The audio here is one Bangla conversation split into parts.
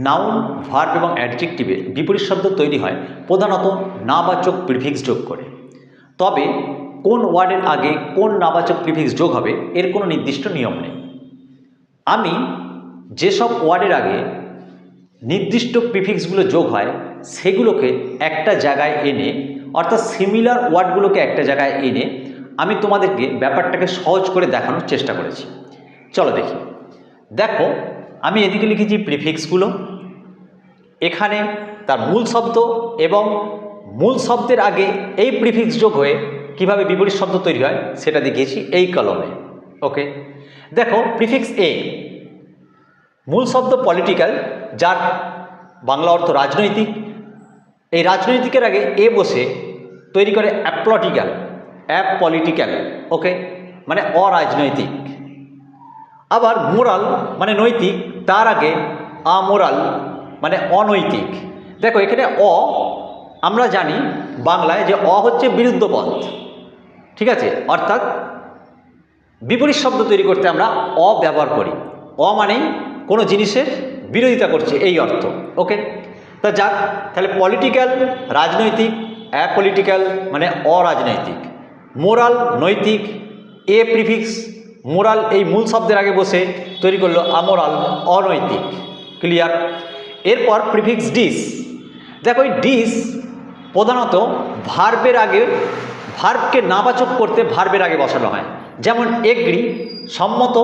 নাউন, ভার্ব এবং অ্যাডজেক্টিভে বিপরীত শব্দ তৈরি হয় প্রধানত নাবাচক প্রিফিক্স যোগ করে। তবে কোন ওয়ার্ডের আগে কোন নাবাচক প্রিফিক্স যোগ হবে এর কোনো নির্দিষ্ট নিয়ম নেই। আমি যেসব ওয়ার্ডের আগে নির্দিষ্ট প্রিফিক্সগুলো যোগ হয় সেগুলোকে একটা জায়গায় এনে, অর্থাৎ সিমিলার ওয়ার্ডগুলোকে একটা জায়গায় এনে আমি তোমাদেরকে ব্যাপারটাকে সহজ করে দেখানোর চেষ্টা করেছি। চলো দেখি। দেখো, আমি এদিকে লিখেছি প্রিফিক্সগুলো, এখানে তার মূল শব্দ এবং মূল শব্দের আগে এই প্রিফিক্স যোগ হয়ে কিভাবে বিপরীত শব্দ তৈরি হয় সেটা দেখিয়েছি এই কলমে। ওকে, দেখো প্রিফিক্স এ, মূল শব্দ পলিটিক্যাল, যার বাংলা অর্থ রাজনৈতিক। এই রাজনৈতিকের আগে এ বসে তৈরি করে অ্যাপলিটিক্যাল, অ্যাপলিটিক্যাল। ওকে, মানে অরাজনৈতিক। আবার মোরাল মানে নৈতিক, তার আগে আমোরাল মানে অনৈতিক। দেখো এখানে অ, আমরা জানি বাংলায় যে অ হচ্ছে বিরুদ্ধ পদ, ঠিক আছে, অর্থাৎ বিপরীত শব্দ তৈরি করতে আমরা অ ব্যবহার করি। অ মানেই কোনো জিনিসের বিরোধিতা করছে এই অর্থ। ওকে, তা যাক, তাহলে পলিটিক্যাল রাজনৈতিক, অ্যাপলিটিক্যাল মানে অরাজনৈতিক, মোরাল নৈতিক, এ প্রিফিক্স মোরাল এই মূল শব্দের আগে বসে তৈরি করলো আমোরাল অনৈতিক। ক্লিয়ার? এরপর প্রিফিক্স ডিস। দেখো এই ডিস প্রধানত ভার্বের আগে, ভার্বকে নাবাচক করতে ভার্বের আগে বসানো হয়। যেমন এগ্রি সম্মত,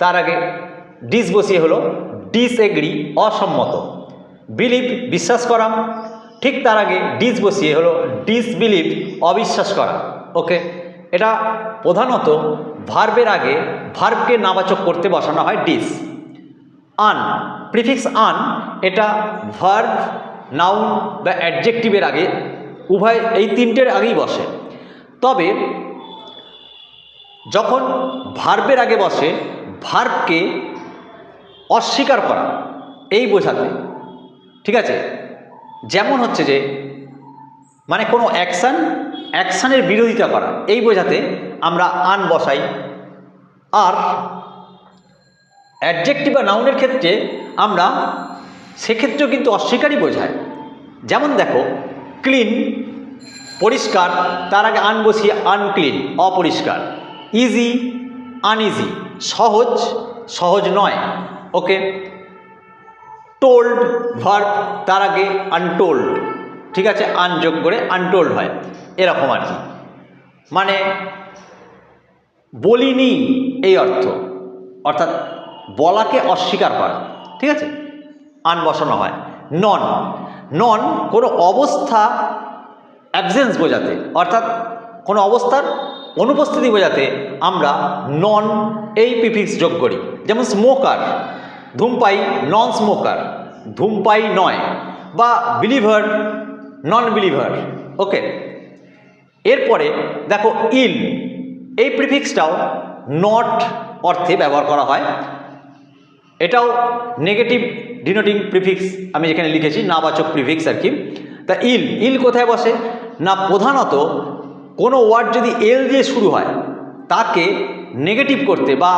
তার আগে ডিস বসিয়ে হলো ডিসএগ্রি অসম্মত। বিলিভ বিশ্বাস করা, ঠিক তার আগে ডিস বসিয়ে হলো ডিসবিলিভ অবিশ্বাস করা। ওকে, এটা প্রধানত ভার্বের আগে ভার্বকে নাবাচক করতে বসানো হয় ডিস। আন, প্রিফিক্স আন, এটা ভার্ব, নাউন বা অ্যাডজেক্টিভের আগে, উভয় এই তিনটের আগেই বসে। তবে যখন ভার্বের আগে বসে ভার্বকে অস্বীকার করা এই বোঝাতে, ঠিক আছে, যেমন হচ্ছে যে মানে কোনো অ্যাকশানের বিরোধিতা করা এই বোঝাতে আমরা আন বসাই। আর অ্যাডজেক্টিভ বা নাউনের ক্ষেত্রে আমরা সেক্ষেত্রেও কিন্তু অস্বীকারই বোঝায়। যেমন দেখো ক্লিন পরিষ্কার, তার আগে আন বসিয়ে আনক্লিন অপরিষ্কার। ইজি আনইজি সহজ সহজ নয়। ওকে, টোল্ড ভার্ব, তার আগে আনটোল্ড, ঠিক আছে, আন যোগ করে আনটোল্ড হয়, এরকম আর কি, মানে বলিনি এই অর্থ, অর্থাৎ বলাকে অস্বীকার করা, ঠিক আছে, আন বসানো হয়। নন, নন কোনো অবস্থা অ্যাবসেন্স বোঝাতে, অর্থাৎ কোনো অবস্থার অনুপস্থিতি বোঝাতে আমরা নন এই প্রিফিক্স যোগ করি। যেমন স্মোকার ধূমপাই, নন স্মোকার ধূমপাই নয়, বা বিলিভার নন বিলিভার। ওকে, এরপরে দেখো ইল, এই প্রিফিক্সটাও নট অর্থে ব্যবহার করা হয়। এটাও নেগেটিভ ডিনোটিং প্রিফিক্স, আমি যেখানে লিখেছি নাবাচক প্রিফিক্স আর কি। তা ইল, ইল কোথায় বসে না, প্রধানত কোনো ওয়ার্ড যদি এল দিয়ে শুরু হয় তাকে নেগেটিভ করতে বা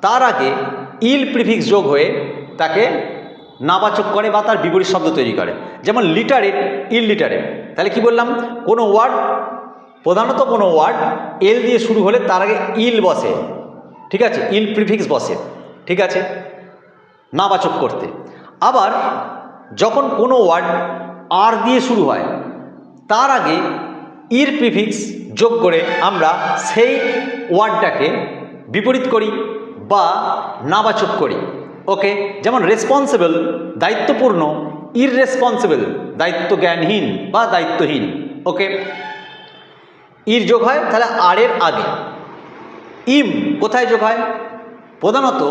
তার আগে ইল প্রিফিক্স যোগ হয়ে তাকে নাবাচক করে বা তার বিপরীত শব্দ তৈরি করে। যেমন লিটারেট ইললিটারেট, তাহলে কি বললাম, কোনো ওয়ার্ড, প্রধানত কোনো ওয়ার্ড এল দিয়ে শুরু হলে তার আগে ইল বসে, ঠিক আছে, ইল প্রিফিক্স বসে, ঠিক আছে, নাবাচক করতে। আবার যখন কোনো ওয়ার্ড আর দিয়ে শুরু হয় তার আগে ইর প্রিফিক্স যোগ করে আমরা সেই ওয়ার্ডটাকে বিপরীত করি বা নাবাচক করি। ওকে, যেমন রেসপন্সিবল দায়িত্বপূর্ণ, ইররেসপন্সিবল দায়িত্ব জ্ঞানহীন বা দায়িত্বহীন। ওকে, ইর যোগ হয় তাহলে আর এর আগে। ইম কোথায় যোগ হয়, প্রধানত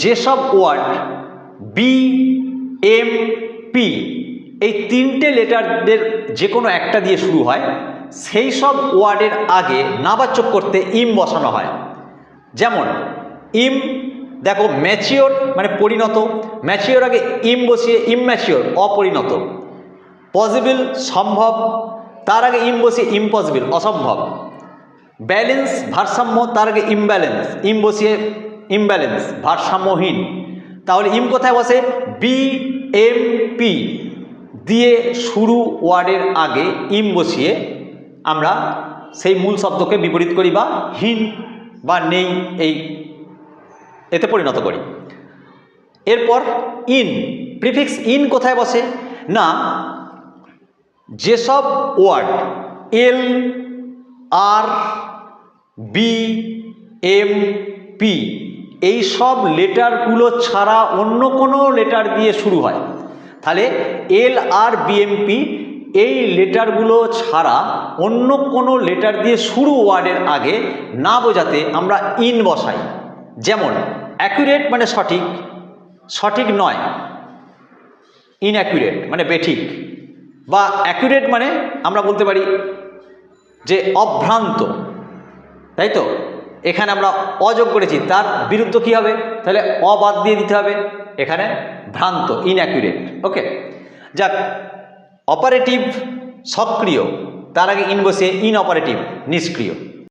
যেসব ওয়ার্ড বি এম পি এই তিনটে লেটারদের যে কোনো একটা দিয়ে শুরু হয় সেই সব ওয়ার্ডের আগে নাবাচক করতে ইম বসানো হয়। যেমন ইম, দেখো ম্যাচিওর মানে পরিণত, ম্যাচিওর আগে ইম বসিয়ে ইমম্যাচিওর অপরিণত। পসিবল সম্ভব, তার আগে ইম বসিয়ে ইম্পসিবল অসম্ভব। ব্যালেন্স ভারসাম্য, তার আগে ইমব্যালেন্স, ইম বসিয়ে ইমব্যালেন্স ভারসাম্যহীন। তাহলে ইম কোথায় বসে, বি এম পি দিয়ে শুরু ওয়ার্ডের আগে ইম বসিয়ে আমরা সেই মূল শব্দকে বিপরীত করি বা হীন বা নেই এই এতে পরিণত করি। এরপর ইন, প্রিফিক্স ইন কোথায় বসে না, যেসব ওয়ার্ড এল, আর, বি, এম, পি এই সব লেটারগুলো ছাড়া অন্য কোনো লেটার দিয়ে শুরু হয়, তাহলে এল, আর, বি, এম, পি এই লেটারগুলো ছাড়া অন্য কোনো লেটার দিয়ে শুরু ওয়ার্ডের আগে না বোঝাতে আমরা ইন বসাই। যেমন অ্যাকুরেট মানে সঠিক, সঠিক নয়, ইনঅ্যাকুরেট মানে বেঠিক, বা অ্যাকুরেট মানে আমরা বলতে পারি যে অভ্রান্ত, তাই তো। এখানে আমরা অযোগ করেছি, তার বিরুদ্ধ কি হবে, তাহলে অবাদ দিয়ে দিতে হবে, এখানে ভ্রান্ত, ইনঅ্যাকুরেট। ওকে, যাক, অপারেটিভ সক্রিয়, তার আগে ইন বসে ইনঅপারেটিভ নিষ্ক্রিয়।